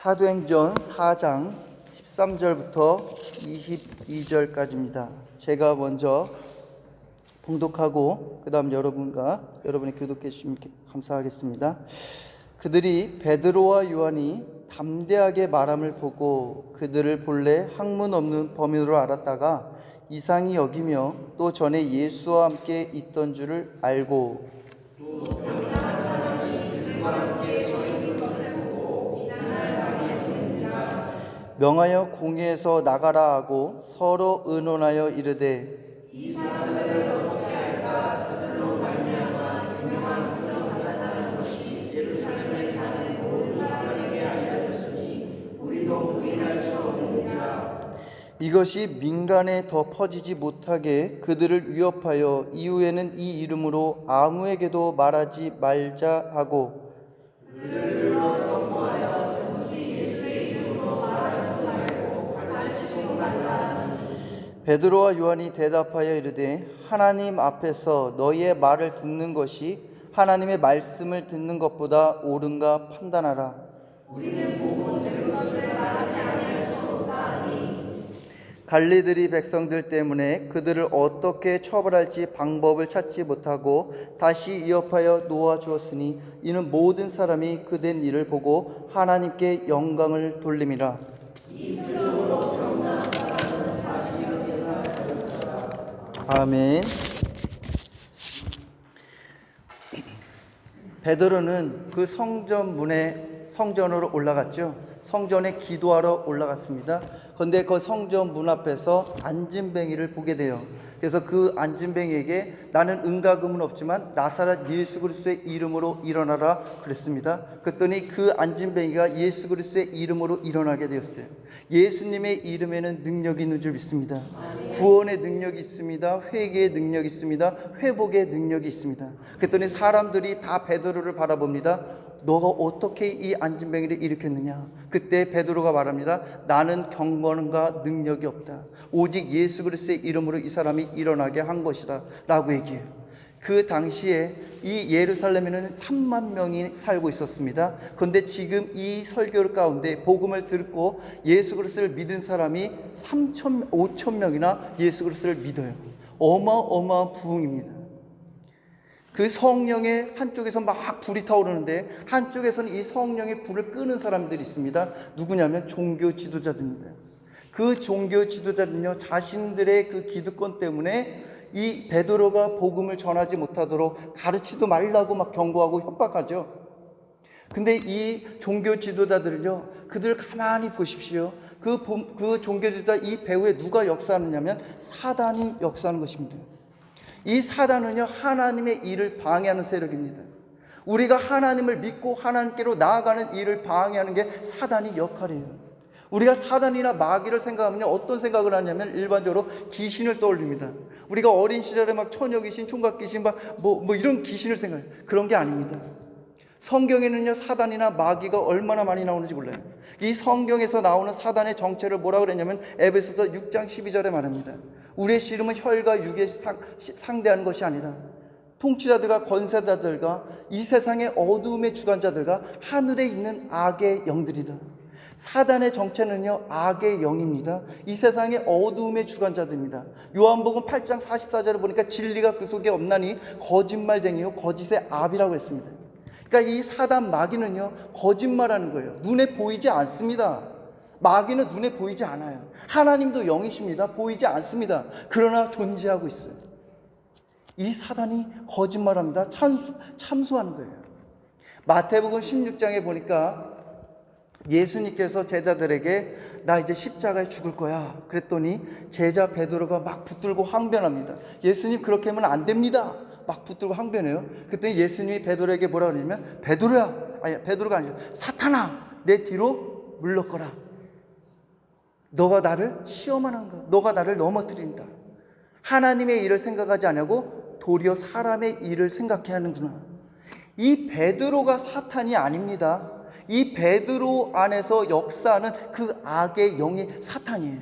사도행전 4장 13절부터 22절까지입니다. 제가 먼저 봉독하고 그 다음 여러분이 교독해 주시면 감사하겠습니다. 그들이 베드로와 요한이 담대하게 말함을 보고 그들을 본래 학문 없는 범인으로 알았다가 이상히 여기며 또 전에 예수와 함께 있던 줄을 알고 명하여 공회에서 나가라 하고 서로 의논하여 이르되 이 사람들을 어떻게 할까? 그들로 말미암아 유명한 표적 나타나는 것이 예루살렘에 사는 모든 사람에게 알려졌으니 우리도 부인할 수 없는지라. 이것이 민간에 더 퍼지지 못하게 그들을 위협하여 이후에는 이 이름으로 아무에게도 말하지 말자 하고 그들을 불러 경고하여 베드로와 요한이 대답하여 이르되 하나님 앞에서 너희의 말을 듣는 것이 하나님의 말씀을 듣는 것보다 옳은가 판단하라. 우리는 보고 들은 것을 말하지 아니할 수 없다 하니 갈리들이 백성들 때문에 그들을 어떻게 처벌할지 방법을 찾지 못하고 다시 위협하여 놓아 주었으니 이는 모든 사람이 그된 일을 보고 하나님께 영광을 돌림이라. 아멘. 베드로는 그 성전으로 올라갔죠. 성전에 기도하러 올라갔습니다. 그런데 그 성전 문 앞에서 안진뱅이를 보게 돼요. 그래서 그 안진뱅이에게 나는 은과금은 없지만 나사렛 예수 그리스도의 이름으로 일어나라 그랬습니다. 그랬더니 그 안진뱅이가 예수 그리스도의 이름으로 일어나게 되었어요. 예수님의 이름에는 능력이 있는 줄 믿습니다. 구원의 능력이 있습니다. 회개의 능력이 있습니다. 회복의 능력이 있습니다. 그랬더니 사람들이 다 베드로를 바라봅니다. 너가 어떻게 이 안진뱅이를 일으켰느냐? 그때 베드로가 말합니다. 나는 경건과 능력이 없다. 오직 예수 그리스도의 이름으로 이 사람이 일어나게 한 것이다 라고 얘기해요. 그 당시에 이 예루살렘에는 3만 명이 살고 있었습니다. 그런데 지금 이 설교 가운데 복음을 듣고 예수 그리스도를 믿은 사람이 5천 명이나 예수 그리스도를 믿어요. 어마어마한 부흥입니다. 그 성령의 한쪽에서 막 불이 타오르는데 한쪽에서는 이 성령의 불을 끄는 사람들이 있습니다. 누구냐면 종교 지도자들입니다. 그 종교 지도자들은요, 자신들의 그 기득권 때문에 이 베드로가 복음을 전하지 못하도록 가르치도 말라고 막 경고하고 협박하죠. 근데 이 종교 지도자들은요, 그들 가만히 보십시오. 그 종교 지도자 이 배후에 누가 역사하느냐면 사단이 역사하는 것입니다. 이 사단은요, 하나님의 일을 방해하는 세력입니다. 우리가 하나님을 믿고 하나님께로 나아가는 일을 방해하는 게 사단의 역할이에요. 우리가 사단이나 마귀를 생각하면요, 어떤 생각을 하냐면 일반적으로 귀신을 떠올립니다. 우리가 어린 시절에 막 처녀 귀신, 총각 귀신, 뭐 이런 귀신을 생각해요. 그런 게 아닙니다. 성경에는요, 사단이나 마귀가 얼마나 많이 나오는지 몰라요. 이 성경에서 나오는 사단의 정체를 뭐라고 그랬냐면 에베소서 6장 12절에 말합니다. 우리의 씨름은 혈과 육에 상대하는 것이 아니다. 통치자들과 권세자들과 이 세상의 어두움의 주관자들과 하늘에 있는 악의 영들이다. 사단의 정체는요, 악의 영입니다. 이 세상의 어두움의 주관자들입니다. 요한복음 8장 44절을 보니까 진리가 그 속에 없나니 거짓말쟁이요 거짓의 압이라고 했습니다. 그러니까 이 사단 마귀는요, 거짓말하는 거예요. 눈에 보이지 않습니다. 마귀는 눈에 보이지 않아요. 하나님도 영이십니다. 보이지 않습니다. 그러나 존재하고 있어요. 이 사단이 거짓말합니다. 참소하는 거예요. 마태복음 16장에 보니까 예수님께서 제자들에게 나 이제 십자가에 죽을 거야 그랬더니 제자 베드로가 막 붙들고 항변합니다. 예수님 그렇게 하면 안 됩니다. 막 붙들고 항변해요. 그랬더니 예수님이 베드로에게 뭐라 그러냐면 베드로가 아니죠. 사탄아 내 뒤로 물러거라. 너가 나를 시험하는 거야. 너가 나를 넘어뜨린다. 하나님의 일을 생각하지 않고 도리어 사람의 일을 생각해야 하는구나. 이 베드로가 사탄이 아닙니다. 이 베드로 안에서 역사하는 그 악의 영이 사탄이에요.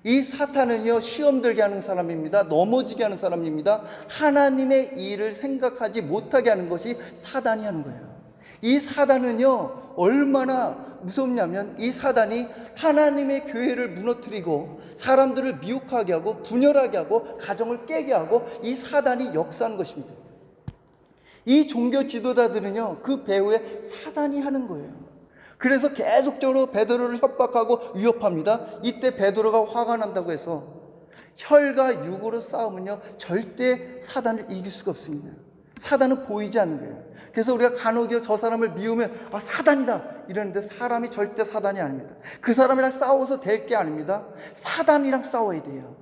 이 사탄은요, 시험 들게 하는 사람입니다. 넘어지게 하는 사람입니다. 하나님의 일을 생각하지 못하게 하는 것이 사단이 하는 거예요. 이 사단은요, 얼마나 무섭냐면 이 사단이 하나님의 교회를 무너뜨리고 사람들을 미혹하게 하고 분열하게 하고 가정을 깨게 하고 이 사단이 역사하는 것입니다. 이 종교 지도자들은요, 그 배후에 사단이 하는 거예요. 그래서 계속적으로 베드로를 협박하고 위협합니다. 이때 베드로가 화가 난다고 해서 혈과 육으로 싸우면요 절대 사단을 이길 수가 없습니다. 사단은 보이지 않는 거예요. 그래서 우리가 간혹 저 사람을 미우면 사단이다 이러는데 사람이 절대 사단이 아닙니다. 그 사람이랑 싸워서 될 게 아닙니다. 사단이랑 싸워야 돼요.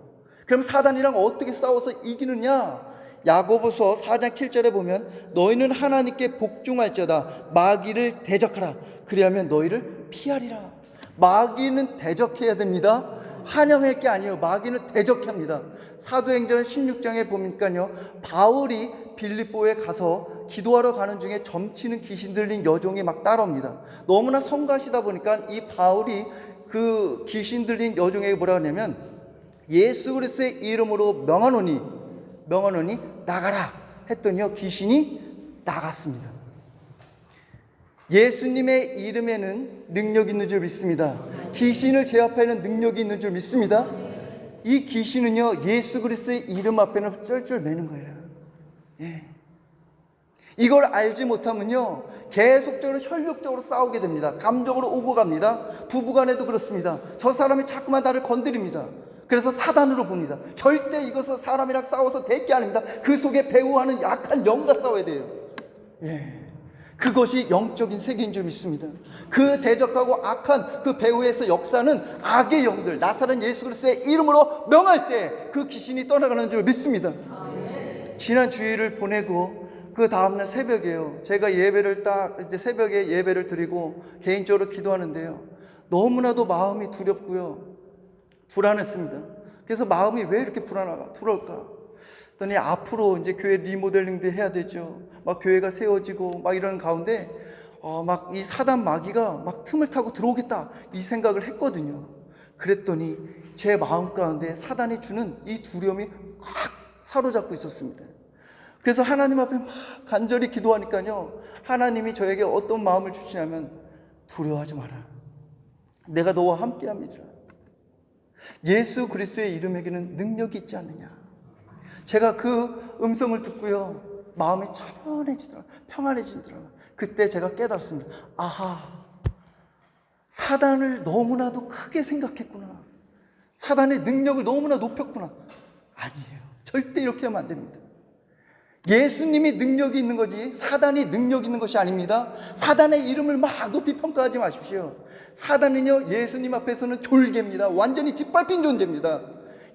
그럼 사단이랑 어떻게 싸워서 이기느냐? 야고보서 4장 7절에 보면 너희는 하나님께 복종할지어다 마귀를 대적하라 그리하면 너희를 피하리라. 마귀는 대적해야 됩니다. 환영할 게 아니에요. 마귀는 대적합니다. 사도행전 16장에 보니까요, 바울이 빌립보에 가서 기도하러 가는 중에 점치는 귀신 들린 여종이 막 따라옵니다. 너무나 성가시다 보니까 이 바울이 그 귀신 들린 여종에게 뭐라 하냐면 예수 그리스도의 이름으로 명하노니 나가라 했더니요 귀신이 나갔습니다. 예수님의 이름에는 능력이 있는 줄 믿습니다. 귀신을 제압하는 능력이 있는 줄 믿습니다. 이 귀신은요 예수 그리스도의 이름 앞에는 쩔쩔 매는 거예요. 예. 이걸 알지 못하면요 계속적으로 혈육적으로 싸우게 됩니다. 감정으로 오고 갑니다. 부부간에도 그렇습니다. 저 사람이 자꾸만 나를 건드립니다. 그래서 사단으로 봅니다. 절대 이것은 사람이랑 싸워서 될 게 아닙니다. 그 속에 배후하는 약한 영과 싸워야 돼요. 예. 그것이 영적인 세계인 줄 믿습니다. 그 대적하고 악한 그 배후에서 역사는 악의 영들 나사렛 예수 그리스도의 이름으로 명할 때 그 귀신이 떠나가는 줄 믿습니다. 지난 주일을 보내고 그 다음날 새벽에요. 제가 예배를 이제 새벽에 예배를 드리고 개인적으로 기도하는데요. 너무나도 마음이 두렵고요. 불안했습니다. 그래서 마음이 왜 이렇게 두려울까? 그랬더니 앞으로 이제 교회 리모델링도 해야 되죠. 막 교회가 세워지고 막 이러는 가운데 막 이 사단 마귀가 막 틈을 타고 들어오겠다 이 생각을 했거든요. 그랬더니 제 마음 가운데 사단이 주는 이 두려움이 확 사로잡고 있었습니다. 그래서 하나님 앞에 막 간절히 기도하니까요. 하나님이 저에게 어떤 마음을 주시냐면 두려워하지 마라. 내가 너와 함께함이라. 예수 그리스도의 이름에게는 능력이 있지 않느냐. 제가 그 음성을 듣고요. 마음이 평안해지더라고요. 그때 제가 깨달았습니다. 아하, 사단을 너무나도 크게 생각했구나. 사단의 능력을 너무나 높였구나. 아니에요. 절대 이렇게 하면 안 됩니다. 예수님이 능력이 있는 거지 사단이 능력이 있는 것이 아닙니다. 사단의 이름을 막 높이 평가하지 마십시오. 사단은요 예수님 앞에서는 졸개입니다. 완전히 짓밟힌 존재입니다.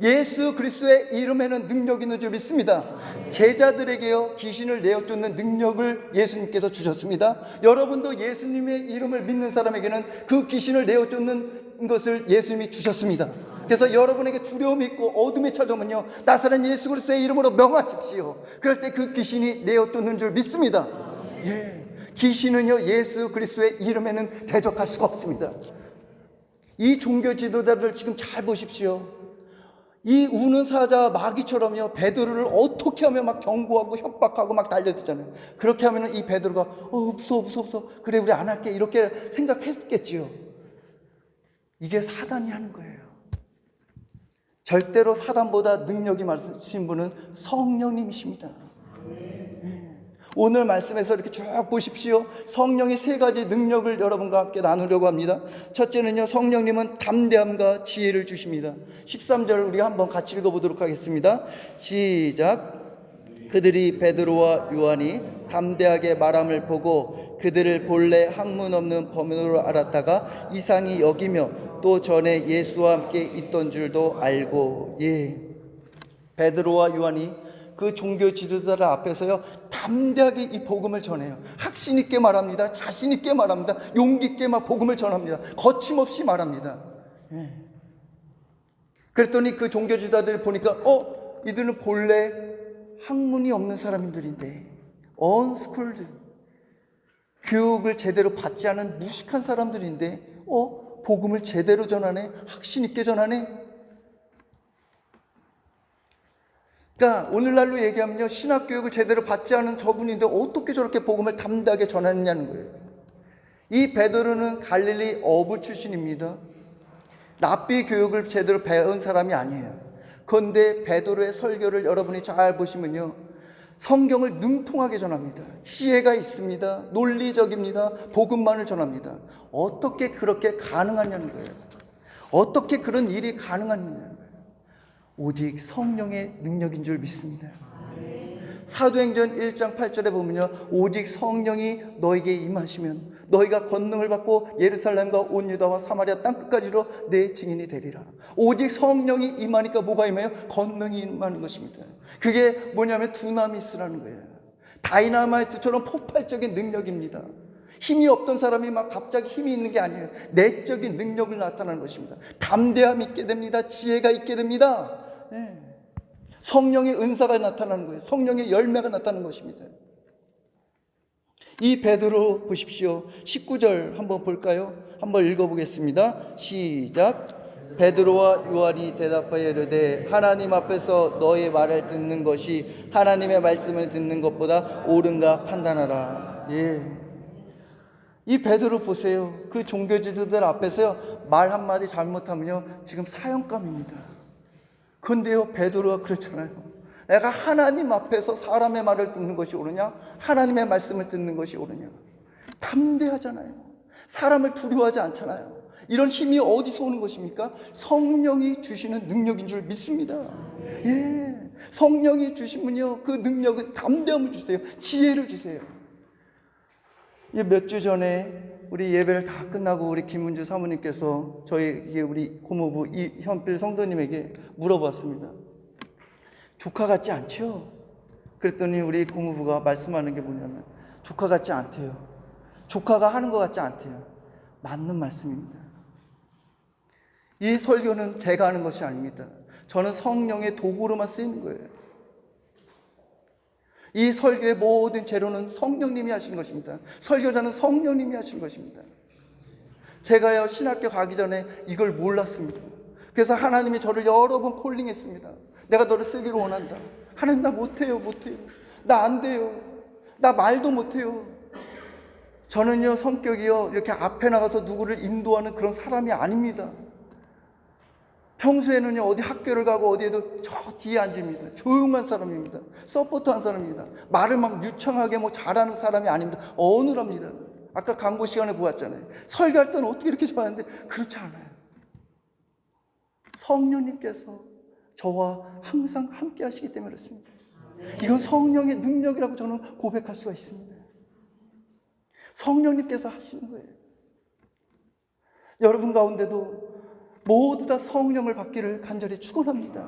예수 그리스도의 이름에는 능력이 있는 줄 믿습니다. 제자들에게요 귀신을 내어쫓는 능력을 예수님께서 주셨습니다. 여러분도 예수님의 이름을 믿는 사람에게는 그 귀신을 내어쫓는 것을 예수님이 주셨습니다. 그래서 여러분에게 두려움이 있고 어둠이 찾아오면요 나사렛 예수 그리스도의 이름으로 명하십시오. 그럴 때 그 귀신이 내어쫓는 줄 믿습니다. 예, 귀신은요 예수 그리스도의 이름에는 대적할 수가 없습니다. 이 종교 지도자들 지금 잘 보십시오. 이 우는 사자 마귀처럼요 베드로를 어떻게 하면 막 경고하고 협박하고 막 달려들잖아요. 그렇게 하면은 이 베드로가 무서워 그래 우리 안 할게 이렇게 생각했겠지요. 이게 사단이 하는 거예요. 절대로 사단보다 능력이 많으신 분은 성령님이십니다. 오늘 말씀에서 이렇게 쭉 보십시오. 성령의 세 가지 능력을 여러분과 함께 나누려고 합니다. 첫째는요, 성령님은 담대함과 지혜를 주십니다. 13절 우리가 한번 같이 읽어보도록 하겠습니다. 시작. 그들이 베드로와 요한이 담대하게 말함을 보고 그들을 본래 학문 없는 범인으로 알았다가 이상히 여기며 또 전에 예수와 함께 있던 줄도 알고. 예, 베드로와 요한이 그 종교 지도자들 앞에서요 담대하게 이 복음을 전해요. 확신 있게 말합니다. 자신 있게 말합니다. 용기 있게 막 복음을 전합니다. 거침없이 말합니다. 예. 그랬더니 그 종교 지도자들이 보니까 이들은 본래 학문이 없는 사람들인데 언스쿨드 교육을 제대로 받지 않은 무식한 사람들인데 복음을 제대로 전하네. 확신 있게 전하네. 그러니까 오늘날로 얘기하면요 신학교육을 제대로 받지 않은 저분인데 어떻게 저렇게 복음을 담대하게 전하느냐는 거예요. 이 베드로는 갈릴리 어부 출신입니다. 랍비 교육을 제대로 배운 사람이 아니에요. 그런데 베드로의 설교를 여러분이 잘 보시면요, 성경을 능통하게 전합니다. 지혜가 있습니다. 논리적입니다. 복음만을 전합니다. 어떻게 그렇게 가능하냐는 거예요. 어떻게 그런 일이 가능하냐는 거예요. 오직 성령의 능력인 줄 믿습니다. 사도행전 1장 8절에 보면요, 오직 성령이 너에게 임하시면 너희가 권능을 받고 예루살렘과 온 유다와 사마리아 땅끝까지로 내 증인이 되리라. 오직 성령이 임하니까 뭐가 임해요? 권능이 임하는 것입니다. 그게 뭐냐면 두나미스라는 거예요. 다이나마이트처럼 폭발적인 능력입니다. 힘이 없던 사람이 막 갑자기 힘이 있는 게 아니에요. 내적인 능력을 나타나는 것입니다. 담대함이 있게 됩니다. 지혜가 있게 됩니다. 네. 성령의 은사가 나타나는 거예요. 성령의 열매가 나타나는 것입니다. 이 베드로 보십시오. 19절 한번 볼까요? 한번 읽어보겠습니다. 시작. 베드로와 요한이 대답하여 이르되 하나님 앞에서 너의 말을 듣는 것이 하나님의 말씀을 듣는 것보다 옳은가 판단하라. 예. 이 베드로 보세요. 그 종교지도들 앞에서요, 말 한마디 잘못하면요, 지금 사형감입니다. 그런데요, 베드로가 그렇잖아요. 내가 하나님 앞에서 사람의 말을 듣는 것이 옳으냐, 하나님의 말씀을 듣는 것이 옳으냐. 담대하잖아요. 사람을 두려워하지 않잖아요. 이런 힘이 어디서 오는 것입니까? 성령이 주시는 능력인 줄 믿습니다. 예, 성령이 주시면요, 그 능력은 담대함을 주세요. 지혜를 주세요. 몇 주 전에 우리 예배를 다 끝나고 우리 김문주 사모님께서 저희 우리 고모부 이현필 성도님에게 물어봤습니다. 조카 같지 않죠? 그랬더니 우리 고모부가 말씀하는 게 뭐냐면 조카 같지 않대요. 조카가 하는 것 같지 않대요. 맞는 말씀입니다. 이 설교는 제가 하는 것이 아닙니다. 저는 성령의 도구로만 쓰이는 거예요. 이 설교의 모든 재료는 성령님이 하신 것입니다. 설교자는 성령님이 하신 것입니다. 제가요, 신학교 가기 전에 이걸 몰랐습니다. 그래서 하나님이 저를 여러 번 콜링했습니다. 내가 너를 쓰기를 원한다. 하나님, 나 못해요. 나 안 돼요. 나 말도 못해요. 저는요, 성격이요, 이렇게 앞에 나가서 누구를 인도하는 그런 사람이 아닙니다. 평소에는요, 어디 학교를 가고 어디에도 저 뒤에 앉습니다. 조용한 사람입니다. 서포트한 사람입니다. 말을 막 유창하게 잘하는 사람이 아닙니다. 어눌합니다. 아까 광고 시간에 보았잖아요. 설교할 때는 어떻게 이렇게 좋아하는데 그렇지 않아요. 성령님께서 저와 항상 함께 하시기 때문에 그렇습니다. 이건 성령의 능력이라고 저는 고백할 수가 있습니다. 성령님께서 하시는 거예요. 여러분 가운데도 모두 다 성령을 받기를 간절히 축원합니다.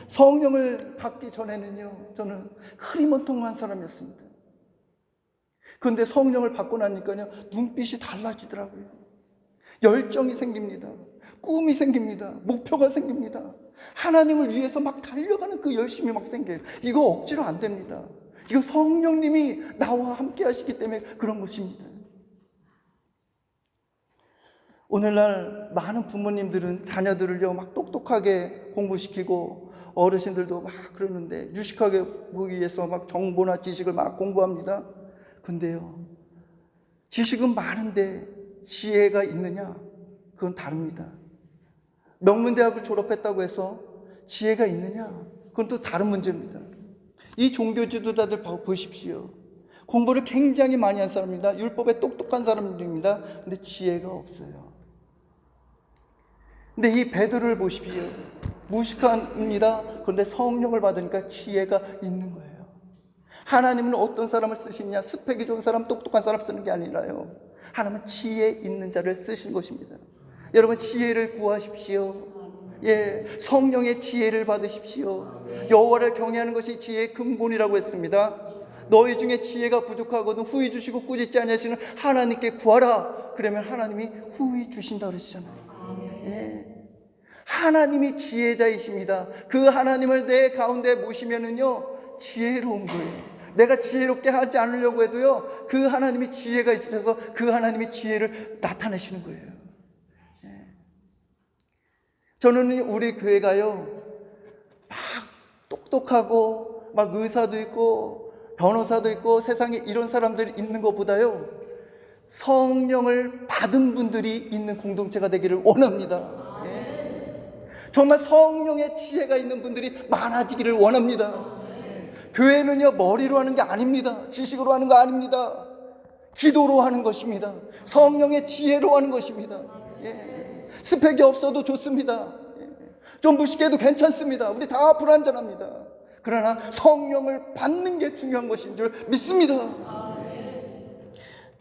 성령을 받기 전에는요, 저는 흐리멍텅한 사람이었습니다. 그런데 성령을 받고 나니까요, 눈빛이 달라지더라고요. 열정이 생깁니다. 꿈이 생깁니다. 목표가 생깁니다. 하나님을 위해서 막 달려가는 그 열심이 막 생겨요. 이거 억지로 안 됩니다. 이거 성령님이 나와 함께 하시기 때문에 그런 것입니다. 오늘날 많은 부모님들은 자녀들을요, 막 똑똑하게 공부시키고 어르신들도 막 그러는데 유식하게 보기 위해서 막 정보나 지식을 막 공부합니다. 근데요, 지식은 많은데 지혜가 있느냐? 그건 다릅니다. 명문대학을 졸업했다고 해서 지혜가 있느냐? 그건 또 다른 문제입니다. 이 종교 지도자들 보십시오. 공부를 굉장히 많이 한 사람입니다. 율법에 똑똑한 사람들입니다. 근데 지혜가 없어요. 근데 이 베드로를 보십시오. 무식합니다. 그런데 성령을 받으니까 지혜가 있는 거예요. 하나님은 어떤 사람을 쓰시냐? 스펙이 좋은 사람, 똑똑한 사람 쓰는 게 아니라요, 하나님은 지혜 있는 자를 쓰신 것입니다. 여러분, 지혜를 구하십시오. 예, 성령의 지혜를 받으십시오. 여호와를 경외하는 것이 지혜의 근본이라고 했습니다. 너희 중에 지혜가 부족하거든 후히 주시고 꾸짖지 아니하시는 하나님께 구하라. 그러면 하나님이 후히 주신다 그러시잖아요. 예. 하나님이 지혜자이십니다. 그 하나님을 내 가운데 모시면은요, 지혜로운 거예요. 내가 지혜롭게 하지 않으려고 해도요, 그 하나님이 지혜가 있으셔서 그 하나님이 지혜를 나타내시는 거예요. 예. 저는 우리 교회가요, 막 똑똑하고 막 의사도 있고 변호사도 있고 세상에 이런 사람들이 있는 것보다요, 성령을 받은 분들이 있는 공동체가 되기를 원합니다. 정말 성령의 지혜가 있는 분들이 많아지기를 원합니다. 교회는요, 머리로 하는 게 아닙니다. 지식으로 하는 거 아닙니다. 기도로 하는 것입니다. 성령의 지혜로 하는 것입니다. 스펙이 없어도 좋습니다. 좀 무식해도 괜찮습니다. 우리 다 불완전합니다. 그러나 성령을 받는 게 중요한 것인 줄 믿습니다.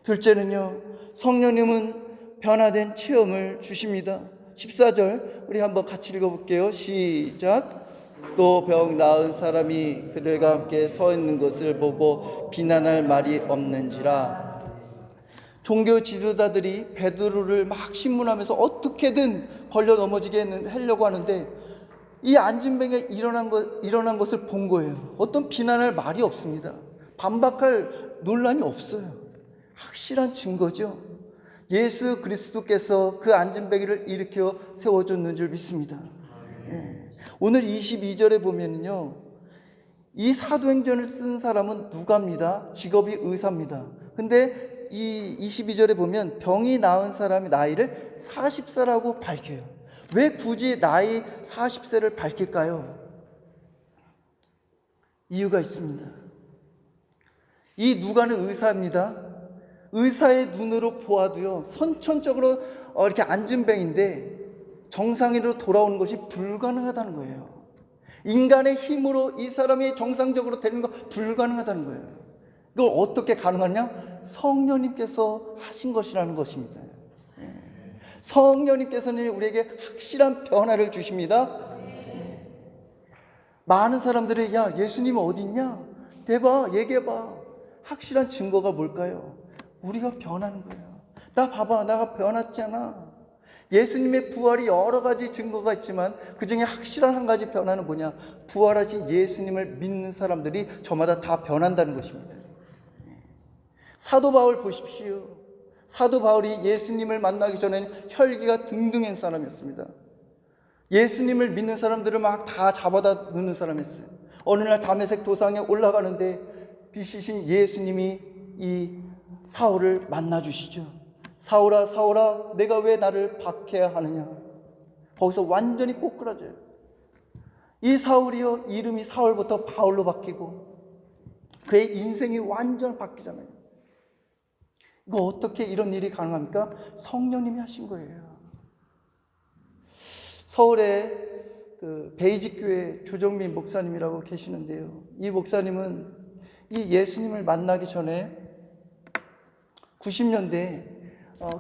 둘째는요, 성령님은 변화된 체험을 주십니다. 14절 우리 한번 같이 읽어볼게요. 시작. 또 병 나은 사람이 그들과 함께 서 있는 것을 보고 비난할 말이 없는지라. 종교 지도자들이 베드로를 막 신문하면서 어떻게든 걸려 넘어지게 하려고 하는데, 이 안진뱅이가 일어난 것을 본 거예요. 어떤 비난할 말이 없습니다. 반박할 논란이 없어요. 확실한 증거죠. 예수 그리스도께서 그 안진뱅이를 일으켜 세워줬는 줄 믿습니다. 오늘 22절에 보면요, 이 사도행전을 쓴 사람은 누가입니다. 직업이 의사입니다. 근데 이 22절에 보면 병이 나은 사람의 나이를 40세라고 밝혀요. 왜 굳이 나이 40세를 밝힐까요? 이유가 있습니다. 이 누가는 의사입니다. 의사의 눈으로 보아도요, 선천적으로 이렇게 안진뱅인데 정상인으로 돌아오는 것이 불가능하다는 거예요. 인간의 힘으로 이 사람이 정상적으로 되는 거 불가능하다는 거예요. 이걸 어떻게 가능하냐? 성령님께서 하신 것이라는 것입니다. 성령님께서는 우리에게 확실한 변화를 주십니다. 많은 사람들이 야, 예수님 어디 있냐? 대봐, 얘기해봐. 확실한 증거가 뭘까요? 우리가 변하는 거예요. 나 봐봐, 나가 변했잖아. 예수님의 부활이 여러 가지 증거가 있지만 그 중에 확실한 한 가지 변화는 뭐냐? 부활하신 예수님을 믿는 사람들이 저마다 다 변한다는 것입니다. 사도 바울 보십시오. 사도 바울이 예수님을 만나기 전에는 혈기가 등등한 사람이었습니다. 예수님을 믿는 사람들을 막 다 잡아다 놓는 사람이었어요. 어느 날 다메섹 도상에 올라가는데 빛이신 예수님이 이 사울을 만나 주시죠. 사울아, 사울아, 내가 왜 나를 박해야 하느냐? 거기서 완전히 꼬꾸라져요. 이 사울이요, 이름이 사울부터 바울로 바뀌고 그의 인생이 완전 바뀌잖아요. 이거 어떻게 이런 일이 가능합니까? 성령님이 하신 거예요. 서울에 그 베이직 교회 조정민 목사님이라고 계시는데요. 이 목사님은 이 예수님을 만나기 전에 90년대에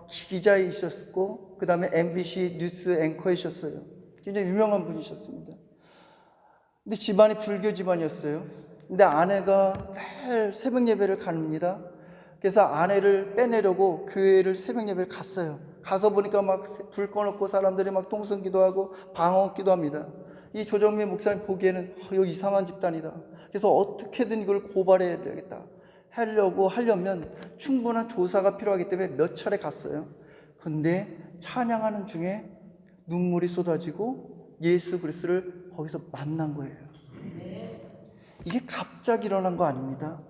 기자이셨고 그 다음에 MBC 뉴스 앵커이셨어요. 굉장히 유명한 분이셨습니다. 근데 집안이 불교 집안이었어요. 근데 아내가 매일 새벽 예배를 갑니다. 그래서 아내를 빼내려고 교회를 새벽 예배를 갔어요. 가서 보니까 막 불 꺼놓고 사람들이 막 통성기도하고 방언기도 합니다. 이 조정민 목사님 보기에는 이거 이상한 집단이다. 그래서 어떻게든 이걸 고발해야 되겠다. 하려면 충분한 조사가 필요하기 때문에 몇 차례 갔어요. 근데 찬양하는 중에 눈물이 쏟아지고 예수 그리스도를 거기서 만난 거예요. 이게 갑자기 일어난 거 아닙니다.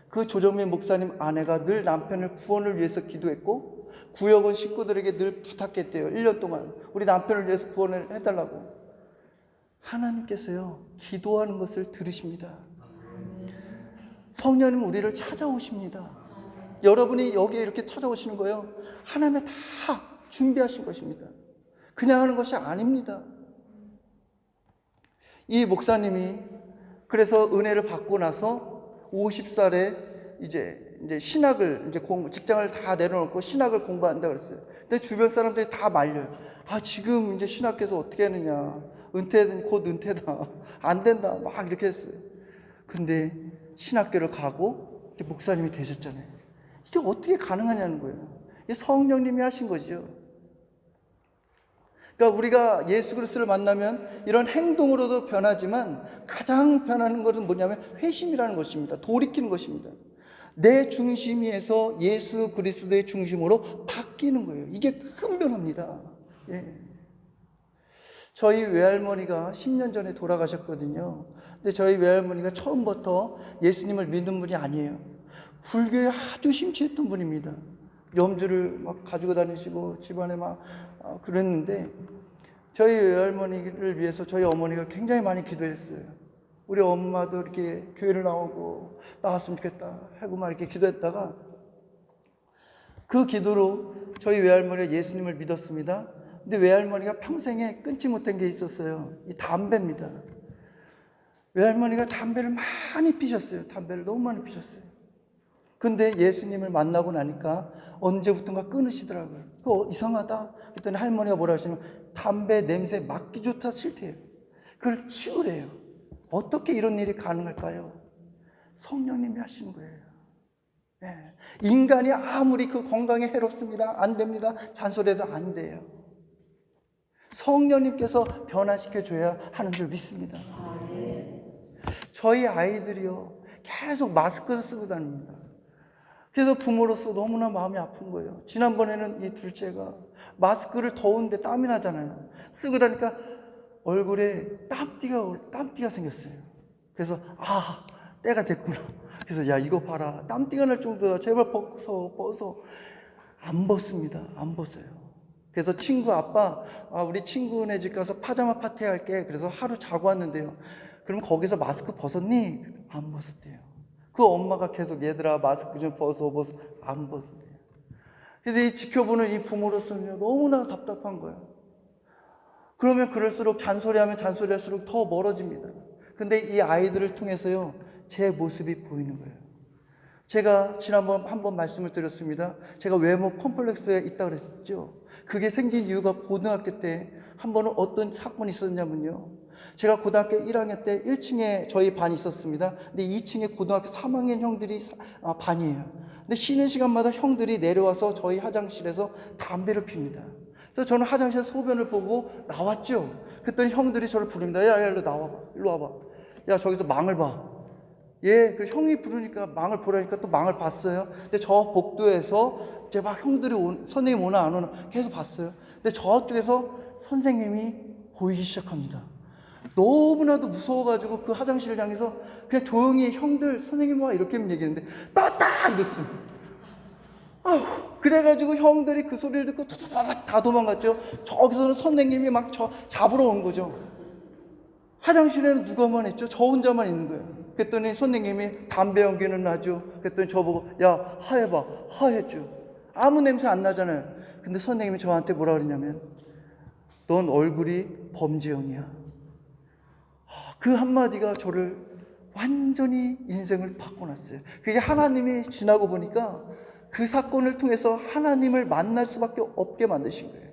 그 조정민 목사님 아내가 늘 남편을 구원을 위해서 기도했고 구역원 식구들에게 늘 부탁했대요. 1년 동안 우리 남편을 위해서 구원을 해달라고. 하나님께서요, 기도하는 것을 들으십니다. 성령님 우리를 찾아오십니다. 여러분이 여기에 이렇게 찾아오시는 거예요. 하나님이 다 준비하신 것입니다. 그냥 하는 것이 아닙니다. 이 목사님이 그래서 은혜를 받고 나서 50살에 이제 신학을 직장을 다 내려놓고 신학을 공부한다 그랬어요. 근데 주변 사람들이 다 말려요. 아, 지금 이제 신학해서 어떻게 하느냐? 곧 은퇴다. 안 된다. 막 이렇게 했어요. 근데 신학교를 가고 목사님이 되셨잖아요. 이게 어떻게 가능하냐는 거예요. 이게 성령님이 하신 거죠. 그러니까 우리가 예수 그리스도를 만나면 이런 행동으로도 변하지만 가장 변하는 것은 뭐냐면 회심이라는 것입니다. 돌이키는 것입니다. 내 중심에서 예수 그리스도의 중심으로 바뀌는 거예요. 이게 큰 변화입니다. 저희 외할머니가 10년 전에 돌아가셨거든요. 근데 저희 외할머니가 처음부터 예수님을 믿는 분이 아니에요. 불교에 아주 심취했던 분입니다. 염주를 막 가지고 다니시고 집안에 막 그랬는데 저희 외할머니를 위해서 저희 어머니가 굉장히 많이 기도했어요. 우리 엄마도 이렇게 교회를 나왔으면 좋겠다 하고 막 이렇게 기도했다가 그 기도로 저희 외할머니가 예수님을 믿었습니다. 근데 외할머니가 평생에 끊지 못한 게 있었어요. 이 담배입니다. 외할머니가 담배를 많이 피셨어요. 담배를 너무 많이 피셨어요. 근데 예수님을 만나고 나니까 언제부턴가 끊으시더라고요. 그거 이상하다. 그랬더니 할머니가 뭐라 하시냐면 담배 냄새 맡기조차 싫대요. 그걸 치우래요. 어떻게 이런 일이 가능할까요? 성령님이 하시는 거예요. 네. 인간이 아무리 그 건강에 해롭습니다. 안 됩니다. 잔소리해도 안 돼요. 성령님께서 변화시켜줘야 하는 줄 믿습니다. 저희 아이들이요 계속 마스크를 쓰고 다닙니다. 그래서 부모로서 너무나 마음이 아픈 거예요. 지난번에는 이 둘째가 마스크를 더운데 땀이 나잖아요. 쓰고 다니까 얼굴에 땀띠가 생겼어요. 그래서 때가 됐구나. 그래서 야 이거 봐라. 땀띠가 날 정도야. 제발 벗어. 안 벗습니다. 안 벗어요. 그래서 친구 아빠 우리 친구네 집 가서 파자마 파티 할게. 그래서 하루 자고 왔는데요. 그럼 거기서 마스크 벗었니? 안 벗었대요. 그 엄마가 계속 얘들아 마스크 좀 벗어 안 벗었대요. 그래서 이 지켜보는 이 부모로서는 너무나 답답한 거예요. 그러면 그럴수록 잔소리할수록 더 멀어집니다. 근데 이 아이들을 통해서요 제 모습이 보이는 거예요. 제가 지난번 한번 말씀을 드렸습니다. 제가 외모 컴플렉스에 있다고 그랬었죠. 그게 생긴 이유가 고등학교 때 한 번은 어떤 사건이 있었냐면요. 제가 고등학교 1학년 때 1층에 저희 반이 있었습니다. 근데 2층에 고등학교 3학년 형들이 반이에요. 근데 쉬는 시간마다 형들이 내려와서 저희 화장실에서 담배를 핍니다. 그래서 저는 화장실에서 소변을 보고 나왔죠. 그랬더니 형들이 저를 부릅니다. 야, 일로 나와봐. 일로 와봐. 야, 저기서 망을 봐. 그 형이 부르니까 망을 보라니까 또 망을 봤어요. 근데 저 복도에서 이제 막 형들이 선생님 오나 안 오나 계속 봤어요. 근데 저쪽에서 선생님이 보이기 시작합니다. 너무나도 무서워가지고 그 화장실을 향해서 그냥 조용히 형들 선생님 와 이렇게 얘기했는데 떴다 이랬어요. 그래가지고 형들이 그 소리를 듣고 다 도망갔죠. 저기서는 선생님이 막 저 잡으러 온 거죠. 화장실에는 누가만 있죠? 저 혼자만 있는 거예요. 그랬더니 선생님이 담배 연기는 나죠. 그랬더니 저보고 야 하해봐. 하했죠. 아무 냄새 안 나잖아요. 근데 선생님이 저한테 뭐라 그러냐면 넌 얼굴이 범죄형이야. 그 한마디가 저를 완전히 인생을 바꿔놨어요. 그게 하나님이 지나고 보니까 그 사건을 통해서 하나님을 만날 수밖에 없게 만드신 거예요.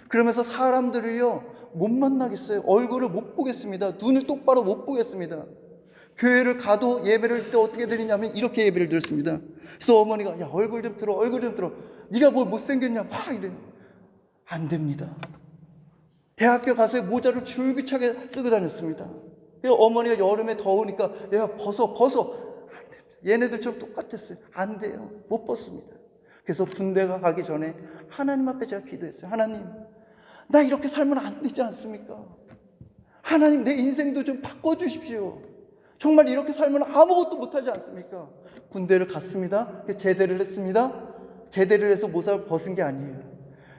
그러면서 사람들을요 못 만나겠어요. 얼굴을 못 보겠습니다. 눈을 똑바로 못 보겠습니다. 교회를 가도 예배를 때 어떻게 드리냐면 이렇게 예배를 드렸습니다. 그래서 어머니가 야 얼굴 좀 들어. 네가 뭘 못생겼냐 막 이래. 안 됩니다. 대학교 가서 모자를 줄기차게 쓰고 다녔습니다. 어머니가 여름에 더우니까 야 벗어 안 됩니다. 얘네들처럼 똑같았어요. 안 돼요. 못 벗습니다. 그래서 군대가 가기 전에 하나님 앞에 제가 기도했어요. 하나님 나 이렇게 살면 안 되지 않습니까? 하나님 내 인생도 좀 바꿔주십시오. 정말 이렇게 살면 아무것도 못하지 않습니까? 군대를 갔습니다. 제대를 했습니다. 제대를 해서 모자를 벗은 게 아니에요.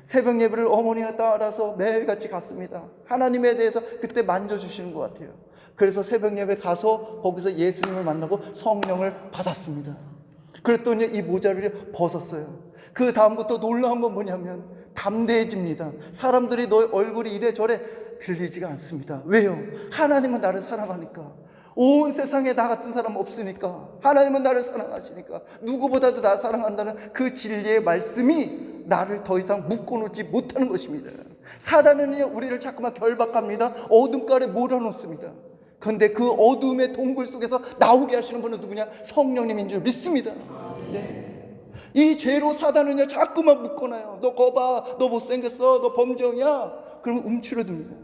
새벽 예배를 어머니가 따라서 매일같이 갔습니다. 하나님에 대해서 그때 만져주시는 것 같아요. 그래서 새벽 예배 가서 거기서 예수님을 만나고 성령을 받았습니다. 그랬더니 이 모자를 벗었어요. 그 다음부터 놀라운 건 뭐냐면 담대해집니다. 사람들이 너 얼굴이 이래저래 들리지가 않습니다. 왜요? 하나님은 나를 사랑하니까. 온 세상에 나 같은 사람 없으니까. 하나님은 나를 사랑하시니까. 누구보다도 나 사랑한다는 그 진리의 말씀이 나를 더 이상 묶어놓지 못하는 것입니다. 사단은 우리를 자꾸만 결박합니다. 어둠가에 몰아놓습니다. 그런데 그 어둠의 동굴 속에서 나오게 하시는 분은 누구냐? 성령님인 줄 믿습니다. 네. 이 죄로 사단은요 자꾸만 묶어놔요. 너 거봐, 너 못생겼어, 너 범죄야. 그러면 움츠러듭니다.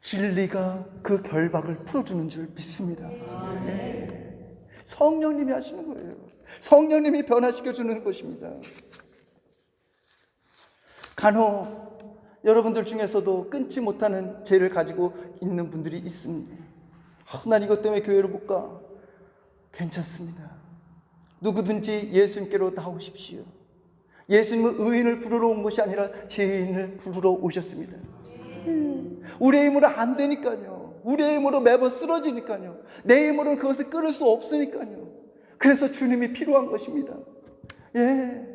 진리가 그 결박을 풀어주는 줄 믿습니다. 네. 성령님이 하시는 거예요. 성령님이 변화시켜주는 것입니다. 간혹 여러분들 중에서도 끊지 못하는 죄를 가지고 있는 분들이 있습니다. 난 이것 때문에 교회를 못 가. 괜찮습니다. 누구든지 예수님께로 나오십시오. 예수님은 의인을 부르러 온 것이 아니라 죄인을 부르러 오셨습니다. 우리의 힘으로 안 되니까요. 우리의 힘으로 매번 쓰러지니까요. 내 힘으로는 그것을 끊을 수 없으니까요. 그래서 주님이 필요한 것입니다. 예.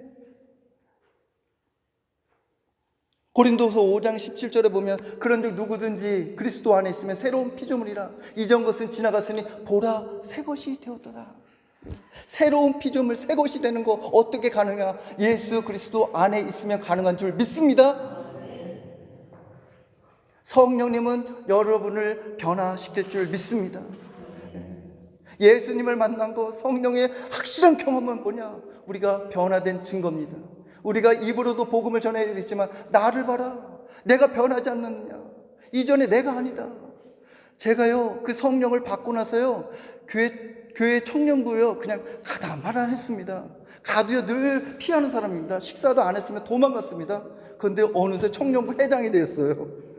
고린도서 5장 17절에 보면 그런즉 누구든지 그리스도 안에 있으면 새로운 피조물이라 이전 것은 지나갔으니 보라 새 것이 되었더라. 새로운 피조물 새 것이 되는 거 어떻게 가능하냐? 예수 그리스도 안에 있으면 가능한 줄 믿습니다. 성령님은 여러분을 변화시킬 줄 믿습니다. 예수님을 만난 거 성령의 확실한 경험은 뭐냐? 우리가 변화된 증거입니다. 우리가 입으로도 복음을 전해드리지만 나를 봐라, 내가 변하지 않느냐, 이전에 내가 아니다. 제가요 그 성령을 받고 나서요 교회 청년부요 그냥 가다 말아 했습니다. 가도요 늘 피하는 사람입니다. 식사도 안 했으면 도망갔습니다. 그런데 어느새 청년부 회장이 되었어요.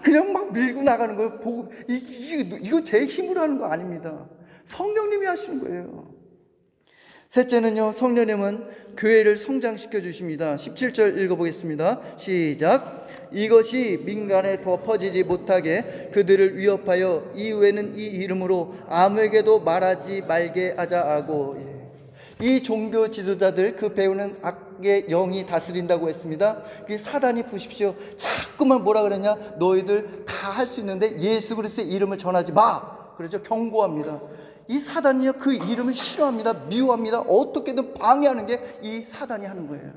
그냥 막 밀고 나가는 거예요. 이거 제 힘으로 하는 거 아닙니다. 성령님이 하시는 거예요. 셋째는요, 성령님은 교회를 성장시켜 주십니다. 17절 읽어보겠습니다. 시작. 이것이 민간에 더 퍼지지 못하게 그들을 위협하여 이후에는 이 이름으로 아무에게도 말하지 말게 하자 하고. 이 종교 지도자들 그 배우는 악의 영이 다스린다고 했습니다. 그 사단이 보십시오. 자꾸만 뭐라 그러냐, 너희들 다 할 수 있는데 예수 그리스도의 이름을 전하지 마. 그렇죠. 경고합니다. 이 사단이요 그 이름을 싫어합니다. 미워합니다. 어떻게든 방해하는 게 이 사단이 하는 거예요.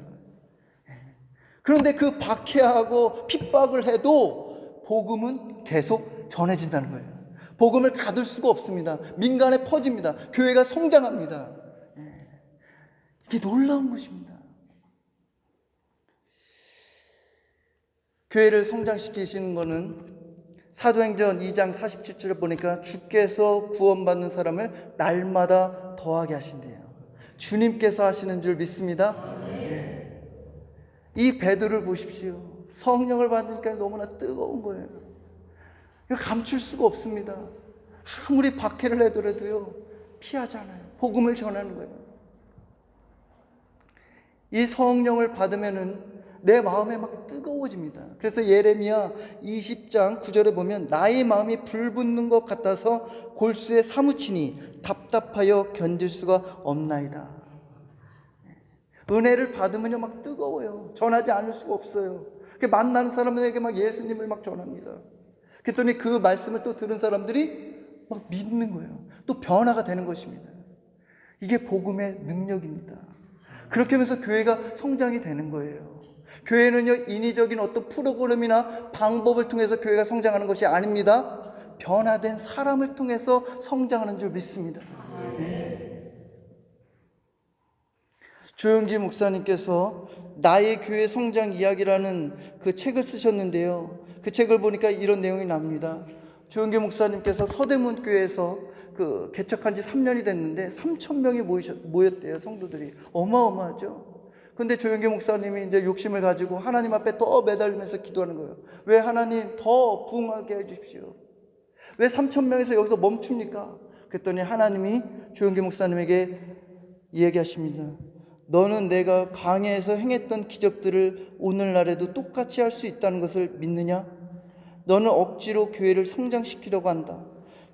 그런데 그 박해하고 핍박을 해도 복음은 계속 전해진다는 거예요. 복음을 가둘 수가 없습니다. 민간에 퍼집니다. 교회가 성장합니다. 이게 놀라운 것입니다. 교회를 성장시키시는 것은 사도행전 2장 47절에 보니까 주께서 구원받는 사람을 날마다 더하게 하신대요. 주님께서 하시는 줄 믿습니다. 네. 이 베드로를 보십시오. 성령을 받으니까 너무나 뜨거운 거예요. 이거 감출 수가 없습니다. 아무리 박해를 해더라도요 피하잖아요. 복음을 전하는 거예요. 이 성령을 받으면은 내 마음에 막 뜨거워집니다. 그래서 예레미야 20장 9절에 보면 나의 마음이 불붙는 것 같아서 골수에 사무치니 답답하여 견딜 수가 없나이다. 은혜를 받으면요 막 뜨거워요. 전하지 않을 수가 없어요. 만나는 사람에게 막 예수님을 막 전합니다. 그랬더니 그 말씀을 또 들은 사람들이 막 믿는 거예요. 또 변화가 되는 것입니다. 이게 복음의 능력입니다. 그렇게 하면서 교회가 성장이 되는 거예요. 교회는요 인위적인 어떤 프로그램이나 방법을 통해서 교회가 성장하는 것이 아닙니다. 변화된 사람을 통해서 성장하는 줄 믿습니다. 네. 조영기 목사님께서 나의 교회 성장 이야기라는 그 책을 쓰셨는데요, 그 책을 보니까 이런 내용이 납니다. 조영기 목사님께서 서대문 교회에서 그 개척한 지 3년이 됐는데 3,000명이 모였대요. 성도들이 어마어마하죠. 근데 조영기 목사님이 이제 욕심을 가지고 하나님 앞에 더 매달리면서 기도하는 거예요. 왜 하나님 더 부흥하게 해주십시오. 왜 3,000명에서 여기서 멈춥니까? 그랬더니 하나님이 조영기 목사님에게 이야기하십니다. 너는 내가 광야에서 행했던 기적들을 오늘날에도 똑같이 할 수 있다는 것을 믿느냐? 너는 억지로 교회를 성장시키려고 한다.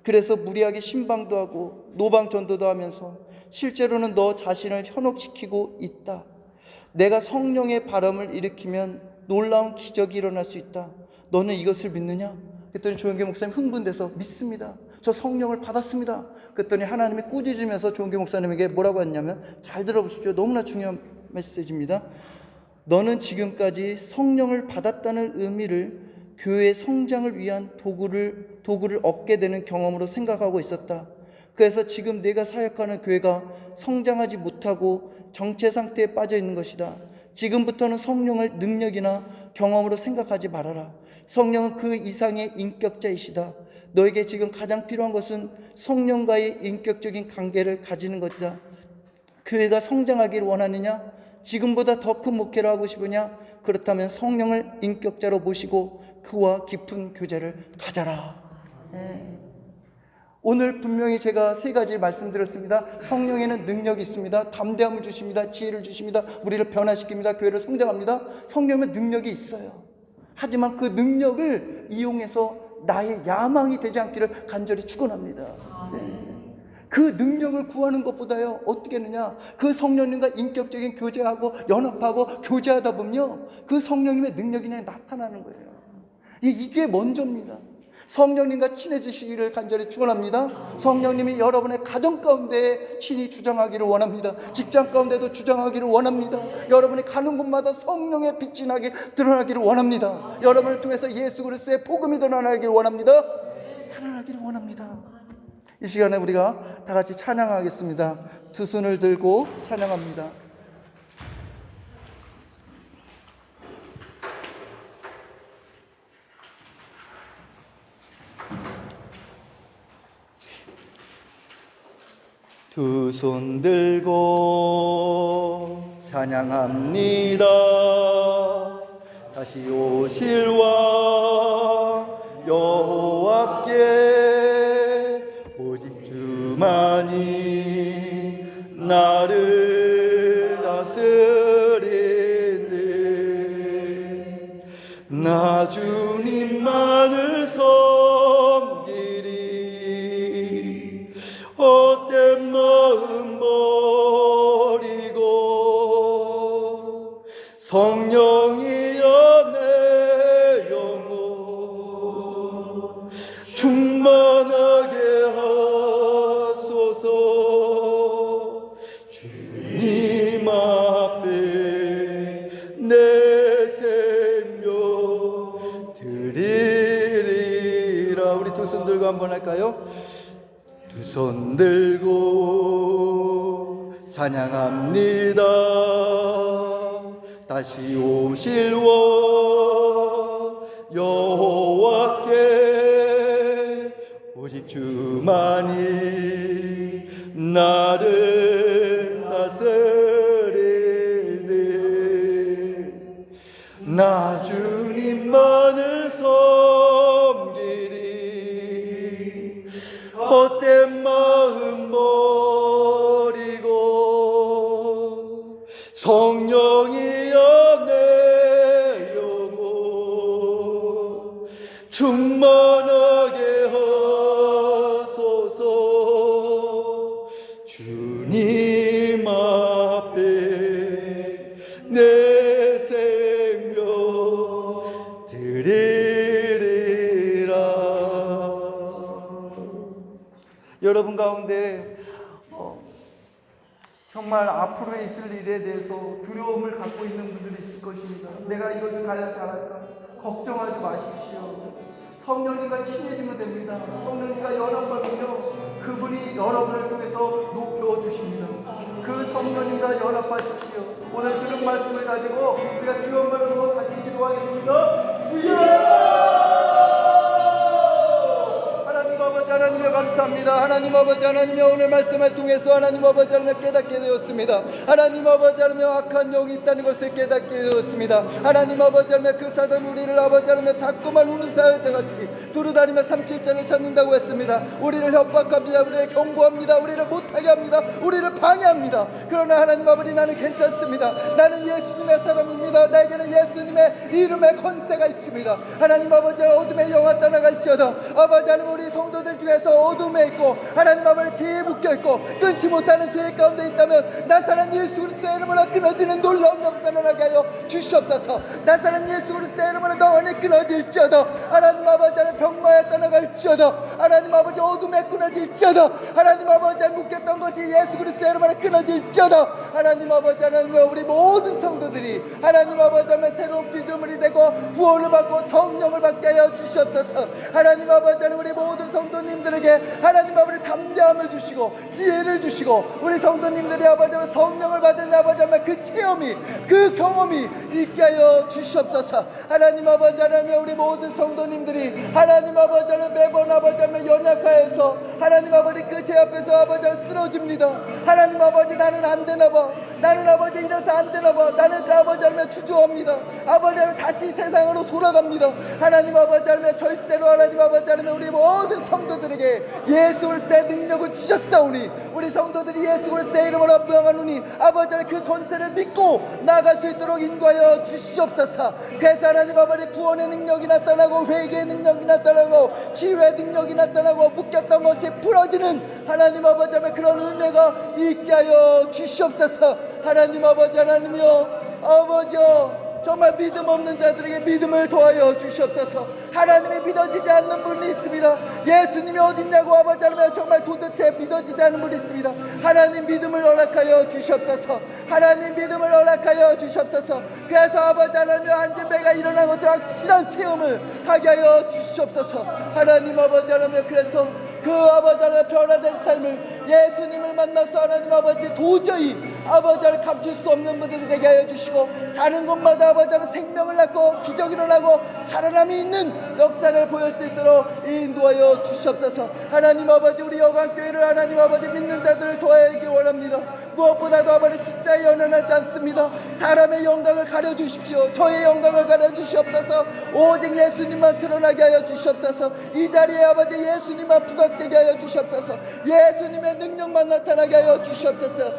그래서 무리하게 신방도 하고 노방 전도도 하면서 실제로는 너 자신을 현혹시키고 있다. 내가 성령의 바람을 일으키면 놀라운 기적이 일어날 수 있다. 너는 이것을 믿느냐? 그랬더니 조영기 목사님 흥분돼서 믿습니다. 저 성령을 받았습니다. 그랬더니 하나님이 꾸짖으면서 조영기 목사님에게 뭐라고 했냐면, 잘 들어보십시오. 너무나 중요한 메시지입니다. 너는 지금까지 성령을 받았다는 의미를 교회의 성장을 위한 도구를 얻게 되는 경험으로 생각하고 있었다. 그래서 지금 내가 사역하는 교회가 성장하지 못하고 정체 상태에 빠져 있는 것이다. 지금부터는 성령을 능력이나 경험으로 생각하지 말아라. 성령은 그 이상의 인격자이시다. 너에게 지금 가장 필요한 것은 성령과의 인격적인 관계를 가지는 것이다. 교회가 성장하기를 원하느냐? 지금보다 더 큰 목회를 하고 싶으냐? 그렇다면 성령을 인격자로 모시고 그와 깊은 교제를 가져라. 오늘 분명히 제가 세 가지 말씀드렸습니다. 성령에는 능력이 있습니다. 담대함을 주십니다. 지혜를 주십니다. 우리를 변화시킵니다. 교회를 성장합니다. 성령에는 능력이 있어요. 하지만 그 능력을 이용해서 나의 야망이 되지 않기를 간절히 축원합니다. 네. 그 능력을 구하는 것보다요, 어떻게 하느냐, 그 성령님과 인격적인 교제하고 연합하고 교제하다 보면요, 그 성령님의 능력이 그냥 나타나는 거예요. 이게 먼저입니다. 성령님과 친해지시기를 간절히 축원합니다. 성령님이 여러분의 가정 가운데 친히 주장하기를 원합니다. 직장 가운데도 주장하기를 원합니다. 여러분이 가는 곳마다 성령의 빛이 나게 드러나기를 원합니다. 여러분을 통해서 예수 그리스도의 복음이 드러나기를 원합니다. 살아나기를 원합니다. 이 시간에 우리가 다 같이 찬양하겠습니다. 두 손을 들고 찬양합니다. 두 손 들고 찬양합니다. 다시 오실 왕 여호와께 오직 주만이 나를 다스리네. 나 주님만을 섬기리. 헛된 마음 버리고 성령이여 내 영혼 충만하게 하소서. 주님 앞에 내 생명 드리리라. 우리 두 손 들고 한번 할까요? 두 손 들고 찬양합니다. 다시 오실 왕 여호와께 오직 주만이 나를 다스리네. 나 주님만을 섬기리. 헛된 마음 버리고 성령이여 내 영혼 충만하게 하소서. 주님 앞에 내 생명 드리리라. 여러분 가운데 정말 앞으로 있을 일에 대해서 두려움을 갖고 있는 분들이 있을 것입니다. 내가 이것을 가야 잘할까? 걱정하지 마십시오. 성령님과 친해지면 됩니다. 성령님과 연합하면요, 그분이 여러분을 통해서 높여주십니다. 그 성령님과 연합하십시오. 오늘 들은 말씀을 가지고 우리가 주여 말로 같이 기도하겠습니다. 주여! 하나님 감사합니다. 하나님 아버지, 하나님의 오늘 말씀을 통해서 하나님 아버지 하나님 깨닫게 되었습니다. 하나님 아버지 하나님 악한 영이 있다는 것을 깨닫게 되었습니다. 하나님 아버지 하나님 그 사단 우리를 아버지 하나님 자꾸만 우는 사역자같이 두루다니며 삼킬장을 찾는다고 했습니다. 우리를 협박합니다. 우리를 경고합니다. 우리를 못하게 합니다. 우리를 방해합니다. 그러나 하나님 아버지, 나는 괜찮습니다. 나는 예수님의 사람입니다. 나에게는 예수님의 이름의 권세가 있습니다. 하나님 아버지, 어둠의 영화 떠나갈지어다. 아버지 하나님, 우리 성도들 중에서 어둠에 있고 하나님 아버지 죄에 묶여있고 끊지 못하는 죄 가운데 있다면 나사렛 예수 그리스도의 이름으로 끊어지는 놀라운 역사를 하게 하여 주시옵소서. 나사렛 예수 그리스도의 이름으로 영원히 끊어질지어다. 하나님 아버지, 병마에 떠나갈지어다. 하나님 아버지, 어둠에 끊어질지어다. 하나님 아버지, 묶였던 것이 예수 그리스도의 이름으로 끊어질지어다. 하나님 아버지, 하나님 우리 모든 성도들이 하나님 아버지 새로운 피조물이 되고 구원을 받고 성령을 받게 하여 주시옵소서. 하나님 아버지, 우리 모든 성도님들에게 하나님 아버지 담대함을 주시고 지혜를 주시고 우리 성도님들이 아버지 성령을 받은 아버지 그 체험이, 그 경험이 있게 하여 주시옵소서. 하나님 아버지, 하나님 우리 모든 성도님들이 하나님 아버지 매번 아버지 연약하여서 하나님 아버지 그 죄 앞에서 아버지 쓰러집니다. 하나님 아버지, 나는 안 되나 봐. 나는 아버지 이래서 안 되나 봐. 나는 그 아버지 하나님 주저합니다. 아버지 하나님 다시 세상으로 돌아갑니다. 하나님 아버지 하나님 절대로 하나님 아버지 하나님 우리 모든 성도들에게 예수 그리스도의 능력을 주셨사오니 우리 성도들이 예수 그리스도의 이름으로 부응하노니 아버지 하나님 그 권세를 믿고 나아갈 수 있도록 인도하여 주시옵소서. 그래서 하나님 아버지 구원의 능력이 나타나고 회개의 능력이 나타나고 치유의 능력이 나타나고 묶였던 것이 풀어지는 하나님 아버지 하나님 그런 은혜가 있게 하여 주시옵소서. 하나님 아버지 하나님이여 아버지여 정말 믿음 없는 자들에게 믿음을 더하여 주시옵소서. 하나님이 믿어지지 않는 분이 있습니다. 예수님이 어딨냐고 아버지 하나님 정말 도대체 믿어지지 않는 분이 있습니다. 하나님 믿음을 허락하여 주시옵소서. 하나님 믿음을 허락하여 주시옵소서. 그래서 아버지 하나님 안진배가 일어난 것처럼 확실한 체험을 하게 하여 주시옵소서. 하나님 아버지 하나님 그래서 그 아버지 하나님 변화된 삶을 예수님을 만나서 하나님 아버지 도저히 아버지 하나님 감출 수 없는 분들이 되게 하여 주시고 가는 곳마다 아버지 하나님 생명을 낳고 기적이 일어나고 살아남이 있는 역사를 보일 수 있도록 인도하여 주시옵소서. 하나님 아버지 우리 여관교회를 하나님 아버지 믿는 자들을 도와주기 원합니다. 무엇보다도 아버지 숫자에 연연하지 않습니다. 사람의 영광을 가려주십시오. 저의 영광을 가려주시옵소서. 오직 예수님만 드러나게 하여 주시옵소서. 이 자리에 아버지 예수님만 부각되게 하여 주시옵소서. 예수님의 능력만 나타나게 하여 주시옵소서.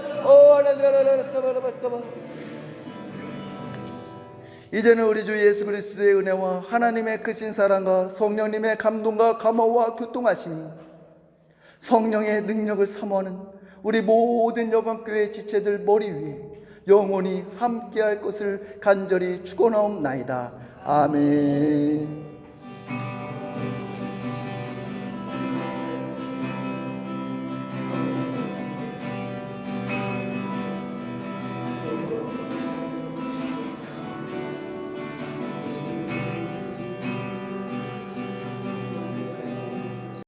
이제는 우리 주 예수 그리스도의 은혜와 하나님의 크신 사랑과 성령님의 감동과 감화와 교통하심이 성령의 능력을 사모하는 우리 모든 여관교회 지체들 머리 위에 영원히 함께할 것을 간절히 축원하옵나이다. 아멘.